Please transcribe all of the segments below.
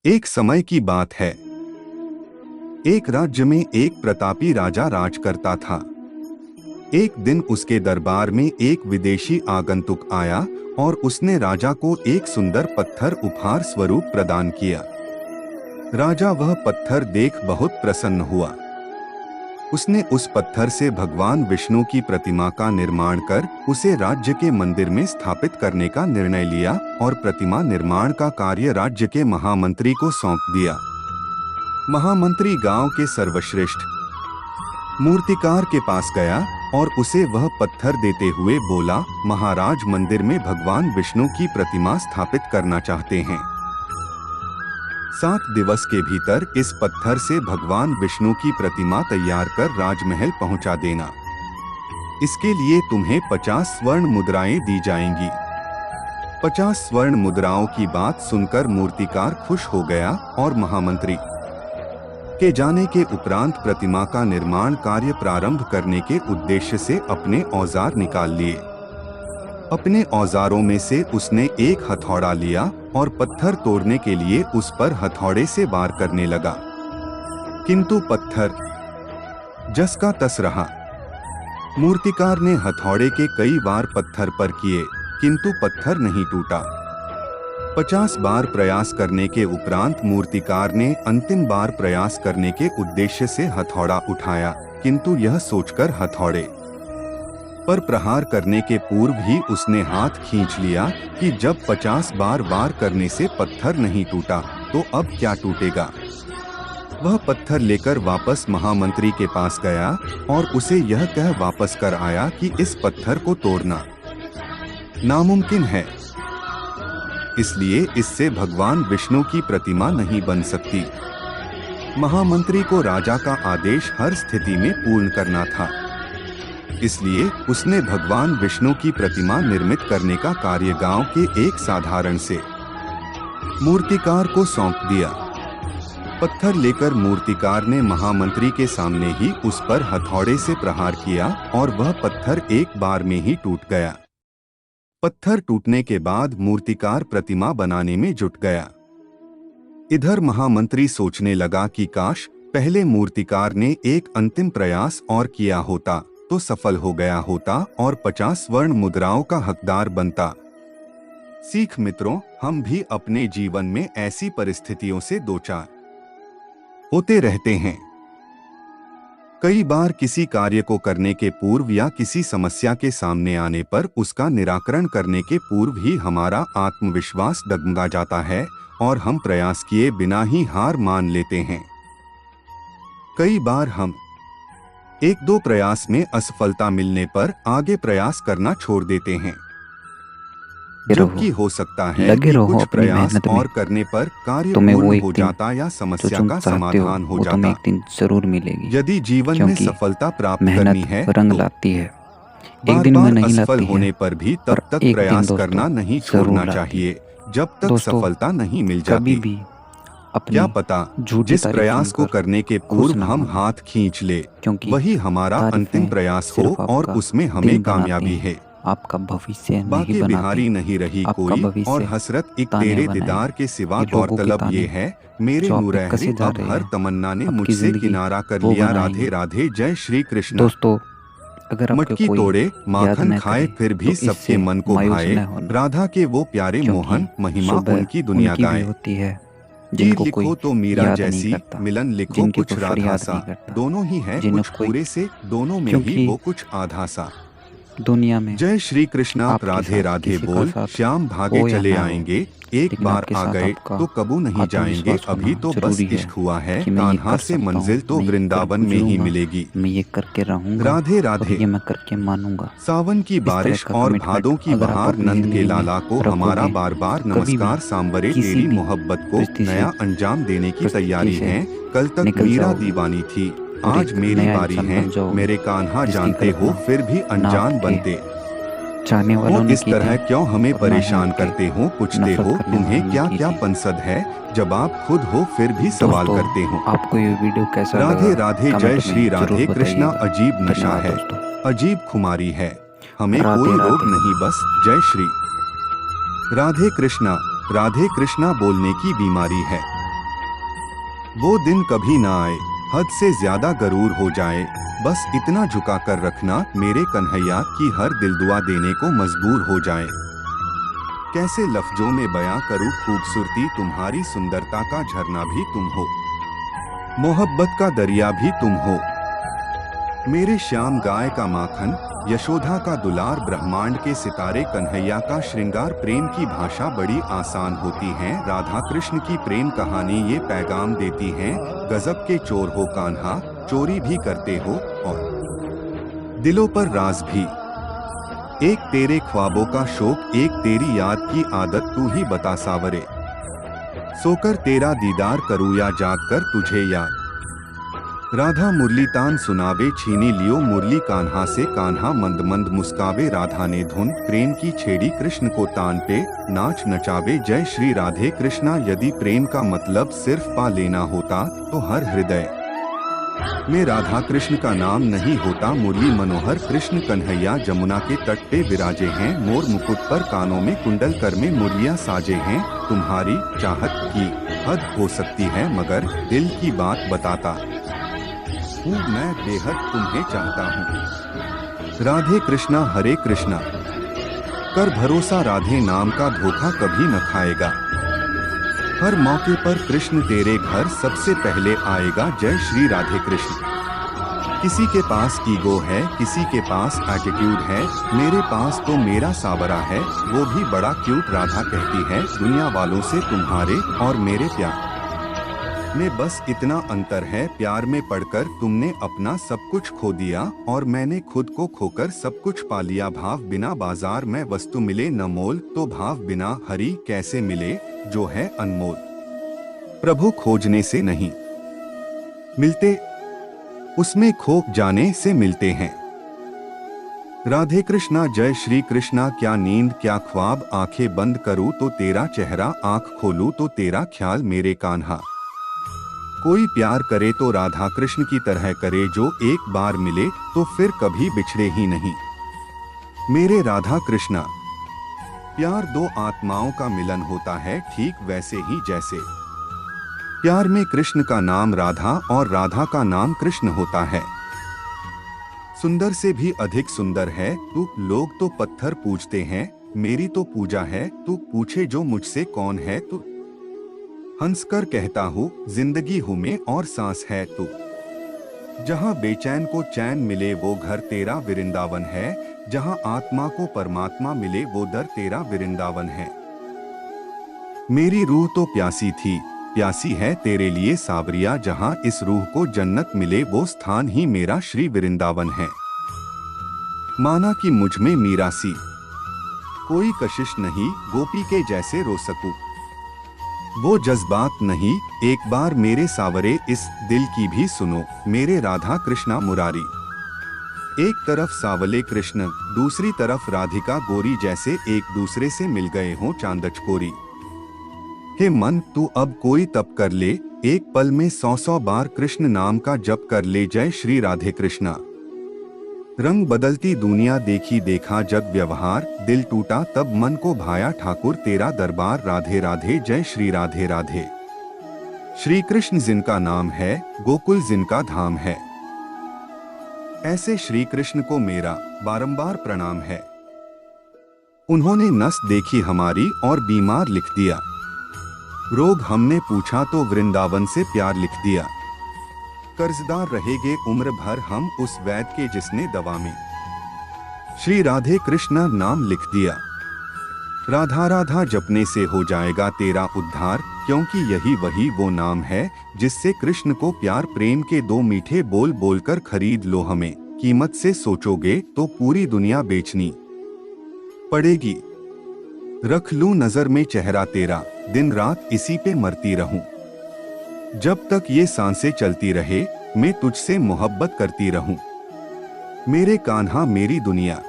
एक समय की बात है। एक राज्य में एक प्रतापी राजा राज करता था। एक दिन उसके दरबार में एक विदेशी आगंतुक आया और उसने राजा को एक सुंदर पत्थर उपहार स्वरूप प्रदान किया। राजा वह पत्थर देख बहुत प्रसन्न हुआ। उसने उस पत्थर से भगवान विष्णु की प्रतिमा का निर्माण कर उसे राज्य के मंदिर में स्थापित करने का निर्णय लिया और प्रतिमा निर्माण का कार्य राज्य के महामंत्री को सौंप दिया। महामंत्री गांव के सर्वश्रेष्ठ मूर्तिकार के पास गया और उसे वह पत्थर देते हुए बोला, महाराज मंदिर में भगवान विष्णु की प्रतिमा स्थापित करना चाहते हैं। 7 दिवस के भीतर इस पत्थर से भगवान विष्णु की प्रतिमा तैयार कर राजमहल पहुंचा देना। इसके लिए तुम्हें 50 स्वर्ण मुद्राएं दी जाएंगी। 50 स्वर्ण मुद्राओं की बात सुनकर मूर्तिकार खुश हो गया और महामंत्री के जाने के उपरांत प्रतिमा का निर्माण कार्य प्रारंभ करने के उद्देश्य से अपने औजार निकाल लिए। अपने औजारों में से उसने एक हथौड़ा लिया और पत्थर तोड़ने के लिए उस पर हथौड़े से वार करने लगा, किंतु पत्थर जस का तस रहा। मूर्तिकार ने हथौड़े के कई वार पत्थर पर किए, किंतु पत्थर नहीं टूटा। 50 बार प्रयास करने के उपरांत मूर्तिकार ने अंतिम बार प्रयास करने के उद्देश्य से हथौड़ा उठाया, किंतु यह सोचकर हथौड़े पर प्रहार करने के पूर्व ही उसने हाथ खींच लिया कि जब 50 बार वार करने से पत्थर नहीं टूटा तो अब क्या टूटेगा। वह पत्थर लेकर वापस महामंत्री के पास गया और उसे यह कह वापस कर आया कि इस पत्थर को तोड़ना नामुमकिन है, इसलिए इससे भगवान विष्णु की प्रतिमा नहीं बन सकती। महामंत्री को राजा का आदेश हर स्थिति में पूर्ण करना था, इसलिए उसने भगवान विष्णु की प्रतिमा निर्मित करने का कार्य गांव के एक साधारण से मूर्तिकार को सौंप दिया। पत्थर लेकर मूर्तिकार ने महामंत्री के सामने ही उस पर हथौड़े से प्रहार किया और वह पत्थर एक बार में ही टूट गया। पत्थर टूटने के बाद मूर्तिकार प्रतिमा बनाने में जुट गया। इधर महामंत्री सोचने लगा कि काश पहले मूर्तिकार ने एक अंतिम प्रयास और किया होता तो सफल हो गया होता और 50 स्वर्ण मुद्राओं का हकदार बनता। सीख मित्रों, हम भी अपने जीवन में ऐसी परिस्थितियों से दो चार होते रहते हैं। कई बार किसी कार्य को करने के पूर्व या किसी समस्या के सामने आने पर उसका निराकरण करने के पूर्व ही हमारा आत्मविश्वास डगमगा जाता है और हम प्रयास किए बिना ही हार मान लेते हैं। कई बार हम 1-2 प्रयास में असफलता मिलने पर आगे प्रयास करना छोड़ देते हैं, जबकि हो सकता है कि कुछ प्रयास और करने पर कार्य पूर्ण हो जाता या समस्या का समाधान हो जाता। एक दिन जरूर मिलेगी। यदि जीवन में सफलता प्राप्त करनी है रंग तो लाती है, एक दिन में नहीं असफल लाती होने है, पर भी तब तक प्रयास करना नहीं छोड़ना चाहिए जब तक सफलता नहीं मिल जाती। क्या पता जिस प्रयास को करने के पूर्व हम हाथ खींच ले वही हमारा अंतिम प्रयास हो और उसमें हमें कामयाबी है। आपका भविष्य बाकी बिहारी नहीं रही कोई और हसरत एक तेरे दीदार के सिवा। गौरतलब ये है मेरे नूर अब हर तमन्ना ने मुझसे किनारा कर लिया। राधे राधे, जय श्री कृष्ण। दोस्तों, अगर मटकी तोड़े माखन खाए फिर भी सबके मन को भाए, राधा के वो प्यारे मोहन महिमा उनकी दुनिया गाए। होती है जिनको लिखो तो मीरा जैसी, मिलन लिखो कुछ राधा सा, दोनों ही है कुछ पूरे से, दोनों में ही वो कुछ आधा सा। दुनिया में जय श्री कृष्णा। राधे राधे बोल, श्याम भागे चले आएंगे, एक बार आ गए तो कबू नहीं जाएंगे। अभी तो बस इश्क हुआ है, कान्हा से मंजिल तो वृंदावन में ही मिलेगी। मैं ये करके रहूंगा, राधे राधे, ये मैं करके मानूंगा। सावन की बारिश और भादों की बहार, नंद के लाला को हमारा बार बार नमस्कार। सांबरे तेरी मोहब्बत को नया अंजाम देने की तैयारी है। कल तक मीरा दीवानी थी, आज मेरी बारी है। मेरे कान्हा जानते हो फिर भी अनजान बनते हो। इस तरह क्यों हमें परेशान करते हो, पूछते हो तुम्हें क्या क्या पंसद है, जब आप खुद हो फिर भी सवाल करते हो। आपको ये वीडियो कैसा लगा? राधे राधे, जय श्री राधे कृष्णा। अजीब नशा है, अजीब खुमारी है, हमें कोई रोग नहीं बस जय श्री राधे कृष्णा। राधे कृष्णा बोलने की बीमारी है। वो दिन कभी ना आए, हद से ज्यादा गरूर हो जाए, बस इतना झुका कर रखना मेरे कन्हैया की हर दिल दुआ देने को मजबूर हो जाए। कैसे लफ्जों में बयां करूं खूबसूरती तुम्हारी, सुंदरता का झरना भी तुम हो, मोहब्बत का दरिया भी तुम हो। मेरे श्याम गाय का माखन, यशोदा का दुलार, ब्रह्मांड के सितारे, कन्हैया का श्रृंगार। प्रेम की भाषा बड़ी आसान होती है, राधा कृष्ण की प्रेम कहानी ये पैगाम देती है। गजब के चोर हो कान्हा, चोरी भी करते हो और दिलों पर राज भी। एक तेरे ख्वाबों का शौक, एक तेरी याद की आदत, तू ही बता सावरे, सोकर तेरा दीदार करूँ या जाग कर तुझे याद। राधा मुरली तान सुनावे, छीनी लियो मुरली कान्हा से, कान्हा मंद मंद मुस्कावे। राधा ने धुन प्रेम की छेड़ी, कृष्ण को तान पे नाच नचावे। जय श्री राधे कृष्णा। यदि प्रेम का मतलब सिर्फ पा लेना होता तो हर हृदय में राधा कृष्ण का नाम नहीं होता। मुरली मनोहर कृष्ण कन्हैया जमुना के तट पे विराजे हैं, मोर मुकुट पर कानों में कुंडल, कर में मुरलियां साजे हैं। तुम्हारी चाहत की हद हो सकती है, मगर दिल की बात बताता हूँ मैं, बेहद तुम्हें चाहता हूँ। राधे कृष्णा हरे कृष्णा। कर भरोसा, राधे नाम का धोखा कभी न खाएगा। हर मौके पर कृष्ण तेरे घर सबसे पहले आएगा। जय श्री राधे कृष्ण। किसी के पास ईगो है, किसी के पास एटीट्यूड है, मेरे पास तो मेरा सावरा है, वो भी बड़ा क्यूट। राधा कहती है दुनिया वालों से तुम्हारे और मेरे प्यार में बस इतना अंतर है, प्यार में पड़कर तुमने अपना सब कुछ खो दिया और मैंने खुद को खोकर सब कुछ पा लिया। भाव बिना बाजार में वस्तु मिले न मोल, तो भाव बिना हरि कैसे मिले जो है अनमोल। प्रभु खोजने से नहीं मिलते, उसमें खो जाने से मिलते हैं। राधे कृष्णा। जय श्री कृष्णा। क्या नींद क्या ख्वाब, आंखें बंद करूं तो तेरा चेहरा, आंख खोलूं तो तेरा ख्याल मेरे कान्हा। कोई प्यार करे तो राधा कृष्ण की तरह करे, जो एक बार मिले तो फिर कभी बिछड़े ही नहीं मेरे राधा कृष्णा। प्यार दो आत्माओं का मिलन होता है, ठीक वैसे ही जैसे प्यार में कृष्ण का नाम राधा और राधा का नाम कृष्ण होता है। सुंदर से भी अधिक सुंदर है तू, लोग तो पत्थर पूजते हैं, मेरी तो पूजा है तू। पूछे जो मुझसे कौन है तू, हंसकर कहता हूँ जिंदगी हूँ मैं और सांस है तू। जहाँ बेचैन को चैन मिले वो घर तेरा वृंदावन है, जहाँ आत्मा को परमात्मा मिले वो दर तेरा वृंदावन है। मेरी रूह तो प्यासी थी, प्यासी है तेरे लिए सावरिया, जहाँ इस रूह को जन्नत मिले वो स्थान ही मेरा श्री वृंदावन है। माना कि मुझ में मीरा सी कोई कशिश नहीं, गोपी के जैसे रो सकूं वो जज्बात नहीं, एक बार मेरे सावरे इस दिल की भी सुनो, मेरे राधा कृष्णा मुरारी। एक तरफ सावले कृष्ण, दूसरी तरफ राधिका गोरी, जैसे एक दूसरे से मिल गए हों चांदचकोरी। हे मन तू अब कोई तप कर ले, एक पल में 100 बार कृष्ण नाम का जप कर ले। जय श्री राधे कृष्णा। रंग बदलती दुनिया देखी देखा जग व्यवहार, दिल टूटा तब मन को भाया ठाकुर तेरा दरबार। राधे राधे। जय श्री राधे राधे। श्री कृष्ण जिनका नाम है, गोकुल जिनका धाम है, ऐसे श्री कृष्ण को मेरा बारंबार प्रणाम है। उन्होंने नस देखी हमारी और बीमार लिख दिया, रोग हमने पूछा तो वृंदावन से प्यार लिख दिया। कर्जदार रहेंगे उम्र भर हम उस वैद्य के जिसने दवा में श्री राधे कृष्ण नाम लिख दिया। राधा राधा जपने से हो जाएगा तेरा उद्धार, क्योंकि यही वही वो नाम है जिससे कृष्ण को प्यार। प्रेम के दो मीठे बोल बोलकर खरीद लो हमें, कीमत से सोचोगे तो पूरी दुनिया बेचनी पड़ेगी। रख लूं नजर में चेहरा तेरा, दिन रात इसी पे मरती रहूं। जब तक ये सांसें चलती रहे मैं तुझसे मोहब्बत करती रहूं। मेरे कान्हा मेरी दुनिया,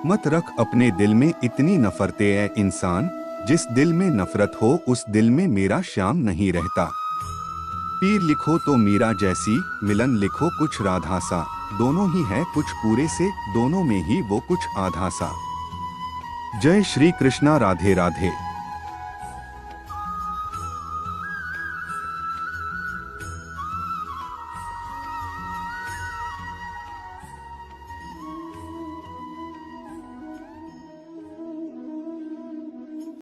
मत रख अपने दिल में इतनी नफरतें ऐ इंसान। जिस दिल में नफरत हो उस दिल में मेरा श्याम नहीं रहता। पीर लिखो तो मीरा जैसी, मिलन लिखो कुछ राधा सा। दोनों ही है कुछ पूरे से, दोनों में ही वो कुछ आधा सा। जय श्री कृष्णा। राधे राधे।